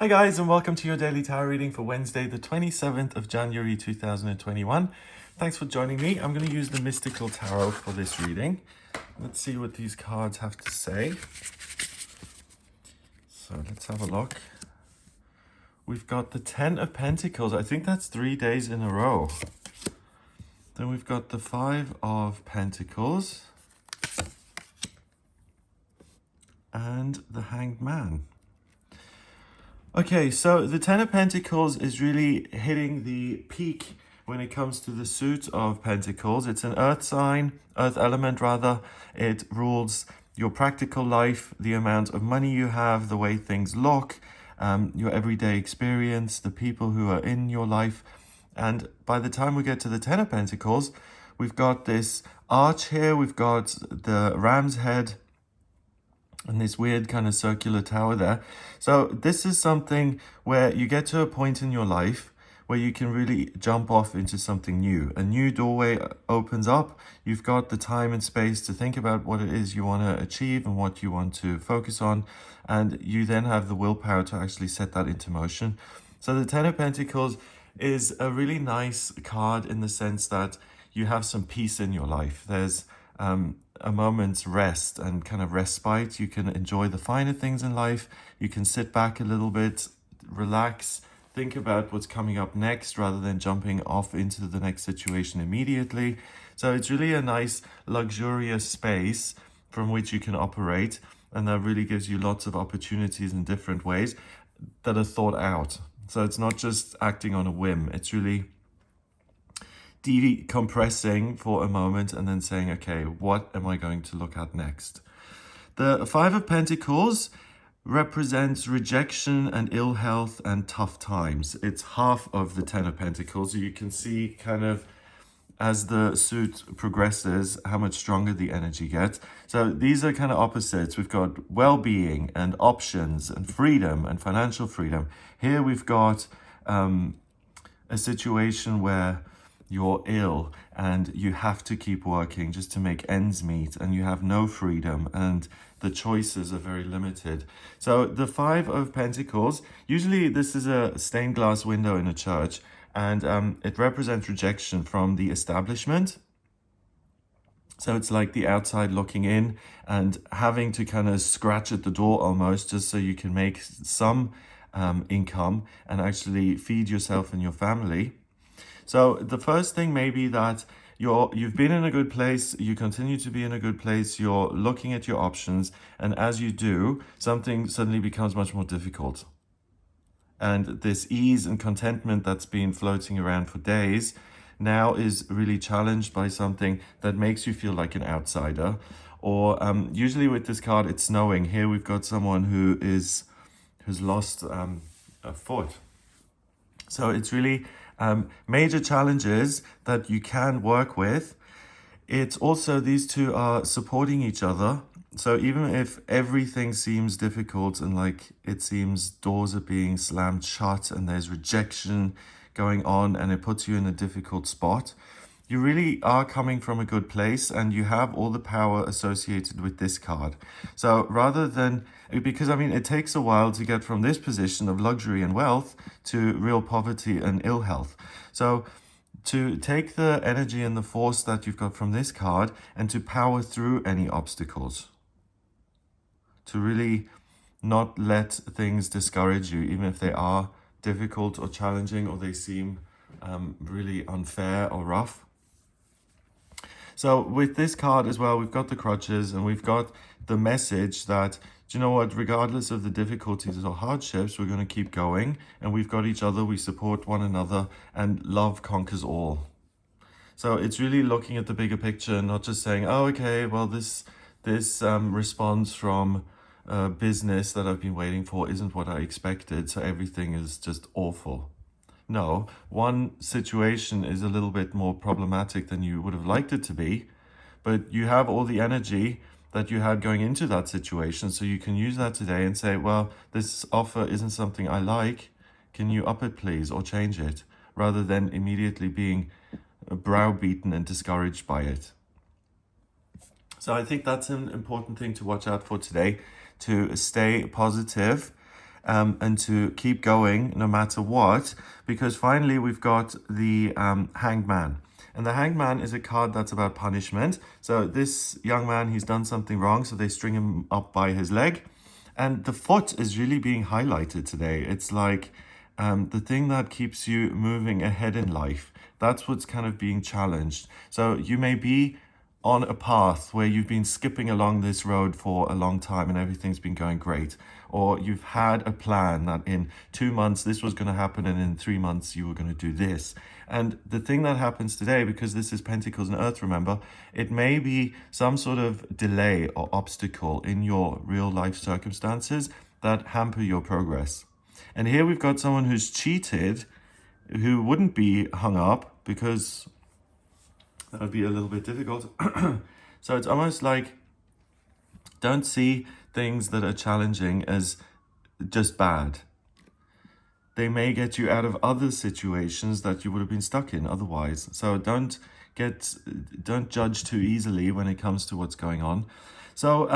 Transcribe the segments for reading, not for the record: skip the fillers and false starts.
Hi guys, and welcome to your daily tarot reading for Wednesday, the 27th of January 2021. Thanks for joining me. I'm going to use the Mystical Tarot for this reading. Let's see what these cards have to say. So let's have a look. We've got the 10 of Pentacles. I think that's 3 days in a row. Then we've got the 5 of Pentacles and the Hanged Man. Okay, so the Ten of Pentacles is really hitting the peak when it comes to the suit of Pentacles. It's an earth sign, earth element rather. It rules your practical life, the amount of money you have, the way things look, your everyday experience, the people who are in your life. And by the time we get to the Ten of Pentacles, we've got this arch here, we've got the ram's head, and this weird kind of circular tower there. So this is something where you get to a point in your life where you can really jump off into something new. A new doorway opens up. You've got the time and space to think about what it is you want to achieve and what you want to focus on. And you then have the willpower to actually set that into motion. So the Ten of Pentacles is a really nice card in the sense that you have some peace in your life. There's a moment's rest and kind of respite. You can enjoy the finer things in life. You can sit back a little bit, relax, think about what's coming up next rather than jumping off into the next situation immediately. So it's really a nice, luxurious space from which you can operate. And that really gives you lots of opportunities in different ways that are thought out. So it's not just acting on a whim. It's really decompressing for a moment and then saying, okay, what am I going to look at next? The Five of Pentacles represents rejection and ill health and tough times. It's half of the Ten of Pentacles. So you can see kind of as the suit progresses, how much stronger the energy gets. So these are kind of opposites. We've got well-being and options and freedom and financial freedom. Here we've got a situation where you're ill and you have to keep working just to make ends meet and you have no freedom and the choices are very limited. So the Five of Pentacles, usually this is a stained glass window in a church, and it represents rejection from the establishment. So it's like the outside looking in and having to kind of scratch at the door almost just so you can make some income and actually feed yourself and your family. So the first thing may be that you've been in a good place, you continue to be in a good place, you're looking at your options, and as you do, something suddenly becomes much more difficult. And this ease and contentment that's been floating around for days now is really challenged by something that makes you feel like an outsider. Or usually with this card, it's snowing. Here we've got someone who has lost a foot. So it's really major challenges that you can work with. It's also, these two are supporting each other. So even if everything seems difficult and like it seems doors are being slammed shut and there's rejection going on and it puts you in a difficult spot, you really are coming from a good place and you have all the power associated with this card. So rather than, because I mean, it takes a while to get from this position of luxury and wealth to real poverty and ill health. So to take the energy and the force that you've got from this card and to power through any obstacles. To really not let things discourage you, even if they are difficult or challenging or they seem really unfair or rough. So with this card as well, we've got the crutches and we've got the message that, do you know what, regardless of the difficulties or hardships, we're going to keep going and we've got each other, we support one another, and love conquers all. So it's really looking at the bigger picture, not just saying, oh, okay, well, this response from business that I've been waiting for isn't what I expected, so everything is just awful. No, one situation is a little bit more problematic than you would have liked it to be, but you have all the energy that you had going into that situation, so you can use that today and say, well, this offer isn't something I like. Can you up it, please, or change it, rather than immediately being browbeaten and discouraged by it. So I think that's an important thing to watch out for today, to stay positive and to keep going no matter what, because finally we've got the Hanged Man. And the Hanged Man is a card that's about punishment. So this young man, he's done something wrong, so they string him up by his leg. And the foot is really being highlighted today. It's like the thing that keeps you moving ahead in life. That's what's kind of being challenged. So you may be on a path where you've been skipping along this road for a long time and everything's been going great. Or you've had a plan that in 2 months this was going to happen and in 3 months you were going to do this. And the thing that happens today, because this is Pentacles and Earth, remember, it may be some sort of delay or obstacle in your real life circumstances that hamper your progress. And here we've got someone who's cheated, who wouldn't be hung up because that would be a little bit difficult. So it's almost like, don't see things that are challenging as just bad. They may get you out of other situations that you would have been stuck in otherwise. So don't judge too easily when it comes to what's going on. So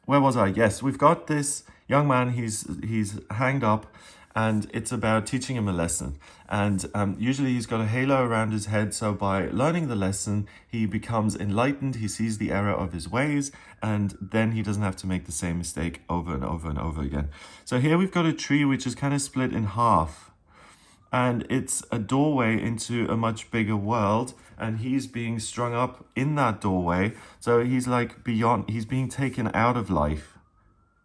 where was I? Yes, we've got this young man, he's hanged up, and it's about teaching him a lesson. And usually he's got a halo around his head, so by learning the lesson, he becomes enlightened, he sees the error of his ways, and then he doesn't have to make the same mistake over and over and over again. So here we've got a tree which is kind of split in half, and it's a doorway into a much bigger world, and he's being strung up in that doorway. So he's like beyond, he's being taken out of life.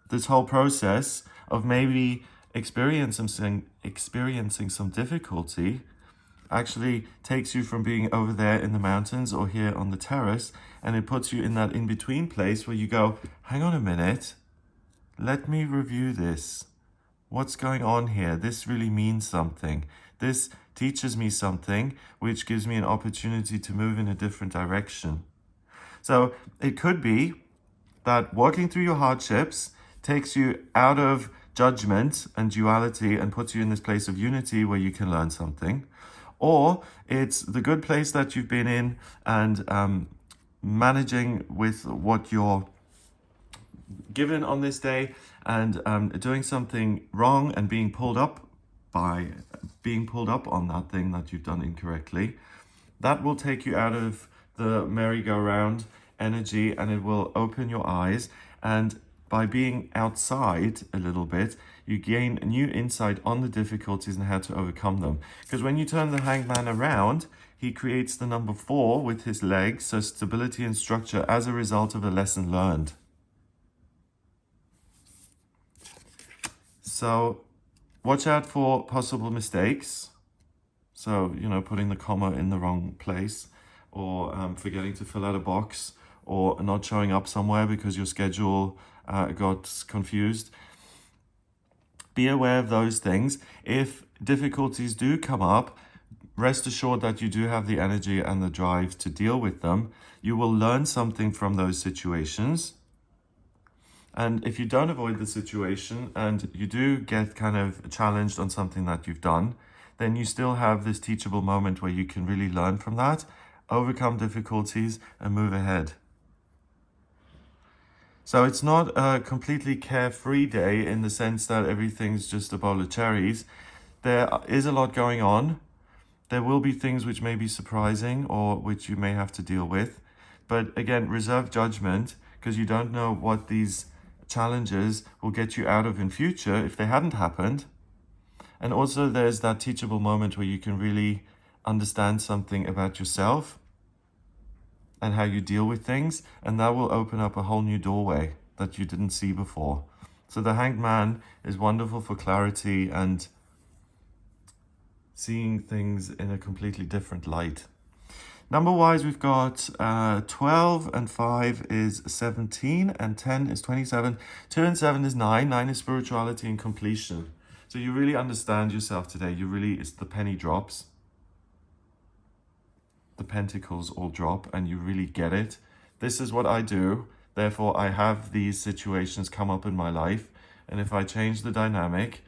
This whole process of maybe experiencing some difficulty actually takes you from being over there in the mountains or here on the terrace, and it puts you in that in-between place where you go, hang on a minute, let me review this. What's going on here? This really means something. This teaches me something, which gives me an opportunity to move in a different direction. So it could be that working through your hardships takes you out of judgment and duality and puts you in this place of unity where you can learn something. Or it's the good place that you've been in and managing with what you're given on this day and doing something wrong and being pulled up on that thing that you've done incorrectly. That will take you out of the merry-go-round energy, and it will open your eyes. And by being outside a little bit, you gain a new insight on the difficulties and how to overcome them. Because when you turn the Hanged Man around, he creates the number 4 with his legs, so stability and structure as a result of a lesson learned. So watch out for possible mistakes. So, putting the comma in the wrong place, or forgetting to fill out a box, or not showing up somewhere because your schedule got confused. Be aware of those things. If difficulties do come up, rest assured that you do have the energy and the drive to deal with them. You will learn something from those situations. And if you don't avoid the situation and you do get kind of challenged on something that you've done, then you still have this teachable moment where you can really learn from that, overcome difficulties, and move ahead. So it's not a completely carefree day in the sense that everything's just a bowl of cherries. There is a lot going on. There will be things which may be surprising or which you may have to deal with. But again, reserve judgment, because you don't know what these challenges will get you out of in future if they hadn't happened. And also there's that teachable moment where you can really understand something about yourself and how you deal with things, and that will open up a whole new doorway that you didn't see before. So the Hanged Man is wonderful for clarity and seeing things in a completely different light. Number-wise, we've got 12 and 5 is 17 and 10 is 27. 2 and 7 is 9. 9 is spirituality and completion. So you really understand yourself today. It's the penny drops. The pentacles all drop and you really get it. This is what I do. Therefore, I have these situations come up in my life. And if I change the dynamic,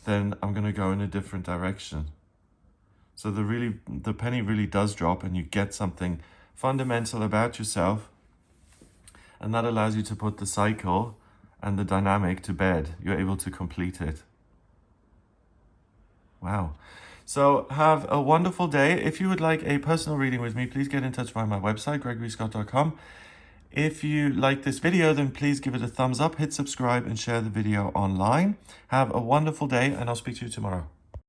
then I'm going to go in a different direction. So the penny really does drop and you get something fundamental about yourself. And that allows you to put the cycle and the dynamic to bed. You're able to complete it. Wow. So have a wonderful day. If you would like a personal reading with me, please get in touch via my website, gregoryscott.com. If you like this video, then please give it a thumbs up, hit subscribe, and share the video online. Have a wonderful day, and I'll speak to you tomorrow.